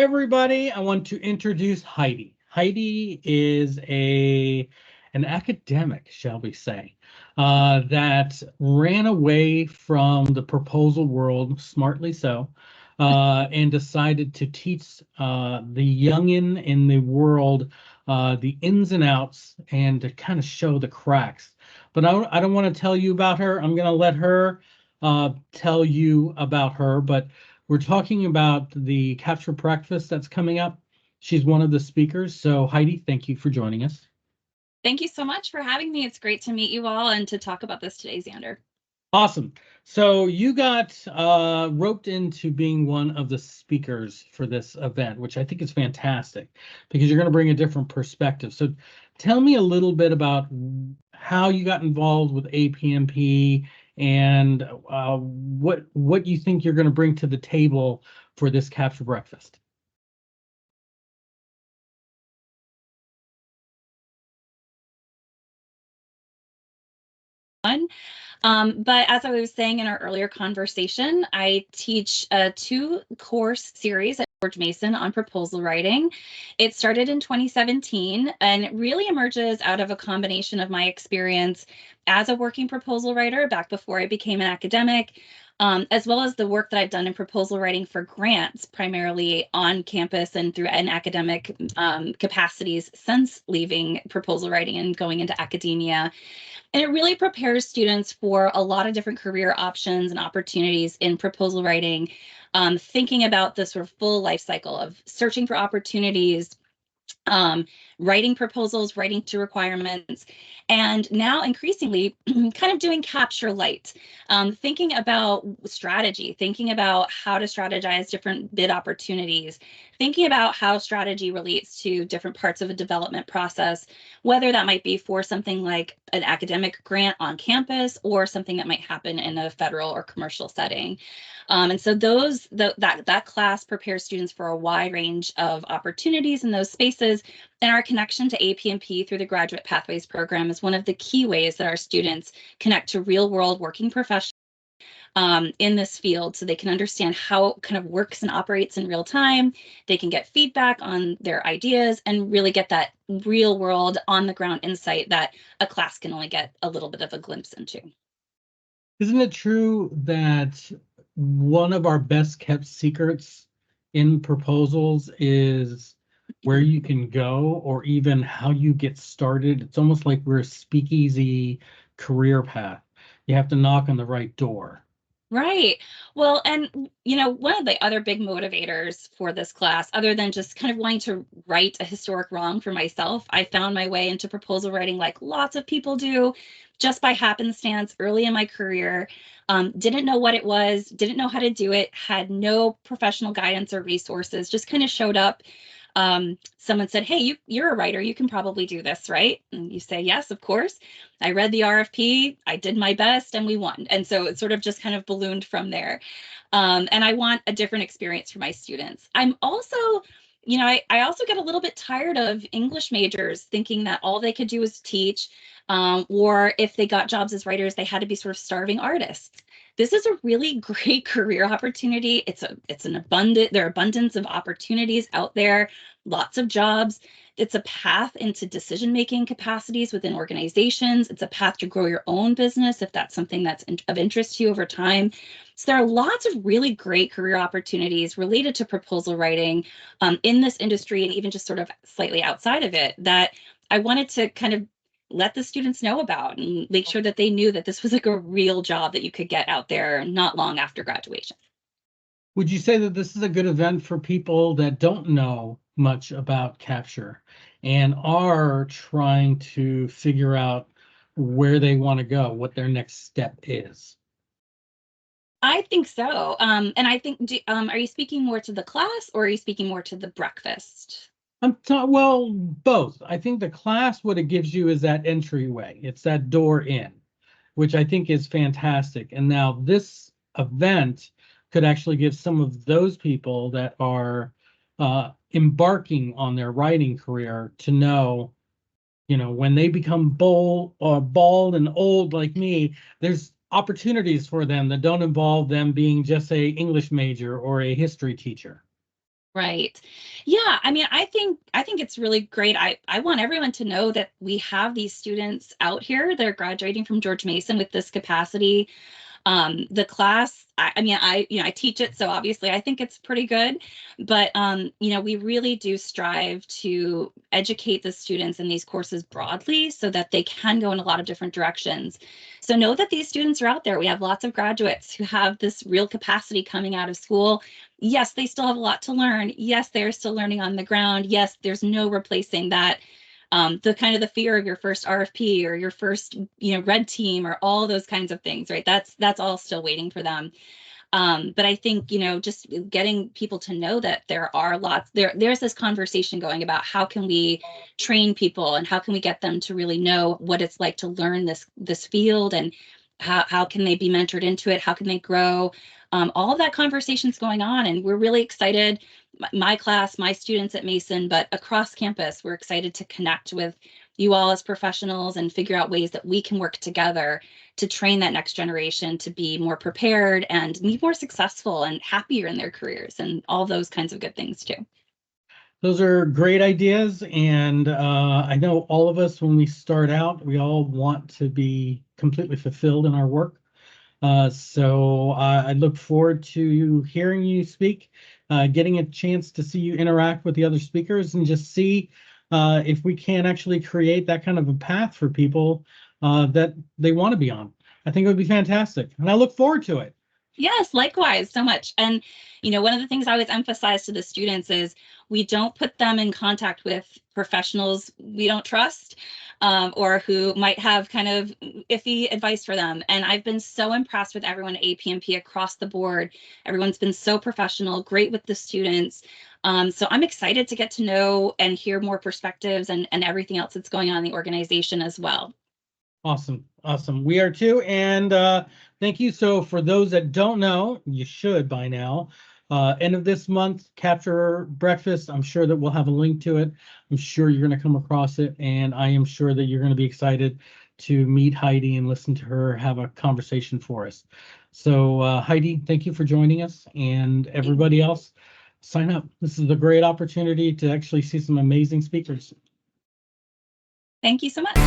everybody. I want to introduce Heidi. Heidi is an academic, shall we say, that ran away from the proposal world, smartly so, and decided to teach the youngin in the world the ins and outs and to kind of show the cracks. But I don't want to tell you about her. I'm going to let her tell you about her. But we're talking about the Capture Breakfast that's coming up. She's one of the speakers. So Heidi, thank you for joining us. Thank you so much for having me. It's great to meet you all and to talk about this today, Xander. Awesome. So you got roped into being one of the speakers for this event, which I think is fantastic because you're going to bring a different perspective. So tell me a little bit about how you got involved with APMP and what you think you're going to bring to the table for this Capture Breakfast. But as I was saying in our earlier conversation, I teach a 2-course series at George Mason on proposal writing. It started in 2017 and it really emerges out of a combination of my experience as a working proposal writer back before I became an academic, as well as the work that I've done in proposal writing for grants, primarily on campus and through an academic capacities since leaving proposal writing and going into academia. And it really prepares students for a lot of different career options and opportunities in proposal writing, thinking about the sort of full life cycle of searching for opportunities, writing proposals, writing to requirements, and now increasingly kind of doing capture light, thinking about strategy, thinking about how to strategize different bid opportunities, thinking about how strategy relates to different parts of a development process, whether that might be for something like an academic grant on campus or something that might happen in a federal or commercial setting. And so that class prepares students for a wide range of opportunities in those spaces. And our connection to APMP through the Graduate Pathways program is one of the key ways that our students connect to real-world working professionals in this field, so they can understand how it kind of works and operates in real time. They can get feedback on their ideas and really get that real-world, on-the-ground insight that a class can only get a little bit of a glimpse into. Isn't it true that one of our best kept secrets in proposals is where you can go or even how you get started? It's almost like we're a speakeasy career path. You have to knock on the right door. Right. Well, and one of the other big motivators for this class, other than just kind of wanting to right a historic wrong for myself, I found my way into proposal writing like lots of people do, just by happenstance early in my career. Didn't know what it was, didn't know how to do it, had no professional guidance or resources, just kind of showed up. Someone said, "Hey, you're a writer, you can probably do this, right?" And you say, "Yes, of course." I read the RFP, I did my best, and we won. And so it sort of just kind of ballooned from there. And I want a different experience for my students. I'm also, I also get a little bit tired of English majors thinking that all they could do was teach, or if they got jobs as writers, they had to be sort of starving artists. This is a really great career opportunity. There are abundance of opportunities out there, lots of jobs. It's a path into decision-making capacities within organizations. It's a path to grow your own business if that's something that's of interest to you over time. So there are lots of really great career opportunities related to proposal writing in this industry and even just sort of slightly outside of it that I wanted to kind of let the students know about and make sure that they knew that this was like a real job that you could get out there not long after graduation. Would you say that this is a good event for people that don't know much about capture and are trying to figure out where they want to go, what their next step is? I think so. And I think, are you speaking more to the class or are you speaking more to the breakfast? Well, both. I think the class, what it gives you is that entryway. It's that door in, which I think is fantastic. And now this event could actually give some of those people that are embarking on their writing career to know, when they become bald and old like me, there's opportunities for them that don't involve them being just a English major or a history teacher. Right. Yeah. I mean, I think it's really great. I want everyone to know that we have these students out here that are graduating from George Mason with this capacity. The class, I mean, I teach it, so obviously I think it's pretty good, but we really do strive to educate the students in these courses broadly so that they can go in a lot of different directions. So know that these students are out there. We have lots of graduates who have this real capacity coming out of school. Yes, they still have a lot to learn. Yes, they're still learning on the ground. Yes, there's no replacing that the kind of the fear of your first RFP or your first, red team or all those kinds of things, right? That's all still waiting for them. But I think, just getting people to know that there's this conversation going about how can we train people and how can we get them to really know what it's like to learn this field, and how can they be mentored into it? How can they grow? All of that conversation's going on, and we're really excited. My class, my students at Mason, but across campus, we're excited to connect with you all as professionals and figure out ways that we can work together to train that next generation to be more prepared and be more successful and happier in their careers and all those kinds of good things too. Those are great ideas, and I know all of us, when we start out, we all want to be completely fulfilled in our work. So I look forward to hearing you speak, getting a chance to see you interact with the other speakers, and just see if we can actually create that kind of a path for people that they want to be on. I think it would be fantastic, and I look forward to it. Yes, likewise, so much. And, one of the things I always emphasize to the students is we don't put them in contact with professionals we don't trust, or who might have kind of iffy advice for them. And I've been so impressed with everyone at APMP across the board. Everyone's been so professional, great with the students. So I'm excited to get to know and hear more perspectives and everything else that's going on in the organization as well. Awesome. Awesome. We are too. And thank you. So for those that don't know, you should by now, end of this month, Capture Breakfast. I'm sure that we'll have a link to it. I'm sure you're going to come across it. And I am sure that you're going to be excited to meet Heidi and listen to her have a conversation for us. So Heidi, thank you for joining us. And everybody else, sign up. This is a great opportunity to actually see some amazing speakers. Thank you so much.